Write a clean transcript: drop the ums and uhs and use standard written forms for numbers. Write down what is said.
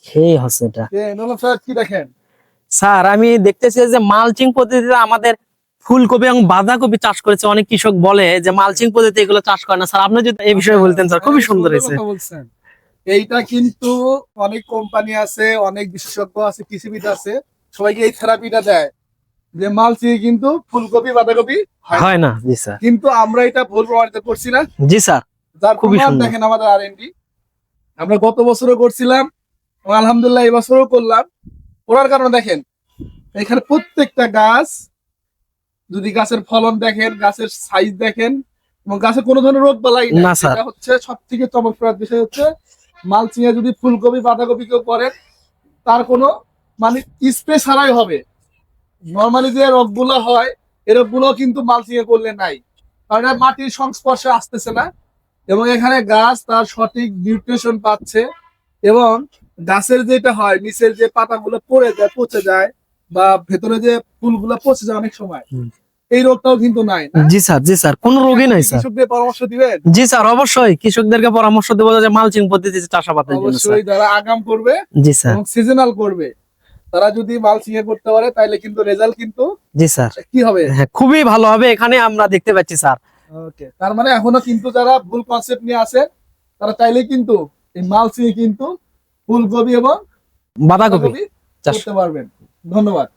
সেই হচ্ছে এটা। কি দেখেন স্যার আমি দেখতেছি যে মালচিং পদ্ধতিতে আমাদের ফুলকপি এবং বাঁধাকপি চাষ করেছে। অনেক কৃষক বলে যে মালচিং পদ্ধতিতে এগুলো চাষ করে না। স্যার আপনি যদি এই বিষয়ে বলতেন স্যার, খুবই সুন্দর হয়েছে। কথা বলছেন। এইটা কিন্তু অনেক কোম্পানি আছে, অনেক বিশেষজ্ঞ আছে, কৃষিবিদ আছে, সবাইকে এই থেরাপিটা দেয় যে মালচিং কিন্তু ফুলকপি বাঁধাকপি হয় না। জি স্যার। কিন্তু আমরা এটা ভুল প্রমাণিত করছি না। জি স্যার। যার খুবই প্রমাণ সুন্দর। দেখেন আমাদের R&D, আমরা গত বছরও করছিলাম এবং আলহামদুলিল্লাহ এই বছরও করলাম। করার কারণে দেখেন এখানে প্রত্যেকটা গাছ, যদি গাছের ফলন দেখেন, গাছের সাইজ দেখেন, এবং গাছে কোনো ধরনের রোগ বালাই নাই। না স্যার। এটা হচ্ছে সব থেকে চমৎকার বিষয় হচ্ছে মালচিং এ যদি ফুলকপি বাঁধাকপি কেউ করেন, তার কোনো মানে স্প্রে ছাড়াই হবে। নর্মালি যে রোগগুলো হয় এই রোগগুলো কিন্তু মালচিং এ করলে নাই, কারণ এটা মাটির সংস্পর্শে আসতেছে না এবং এখানে গাছ তার সঠিক নিউট্রিশন পাচ্ছে এবং গাছের যেটা হয় নিচের যে পাতাগুলো পড়ে যায়, পচে যায়, বা ভেতরে যে ফুলগুলো পচে যায় অনেক সময়, এই রোগটাও কিন্তু নাই না? জি স্যার। জি স্যার, কোনো রোগই নাই স্যার। কৃষকদের পরামর্শ দিবেন? জি স্যার, অবশ্যই কৃষকদেরকে পরামর্শ দেবো যে মালচিং পদ্ধতিতে চাষাবাদের জন্য স্যার। অবশ্যই যারা আগাম করবে জি স্যার। এবং সিজনাল করবে, তারা যদি মালচিং এ করতে পারে তাহলে কিন্তু রেজাল্ট কিন্তু জি স্যার। কি হবে? হ্যাঁ, খুবই ভালো হবে, এখানে আমরা দেখতে পাচ্ছি স্যার। ওকে, তার মানে এখনো কিন্তু যারা ভুল কনসেপ্ট নিয়ে আসে তারা চাইলে কিন্তু এই মালচিং এ কিন্তু ফুলকপি এবং বাঁধাকপি বাঁধাকপি চাষ করতে পারবেন। ধন্যবাদ।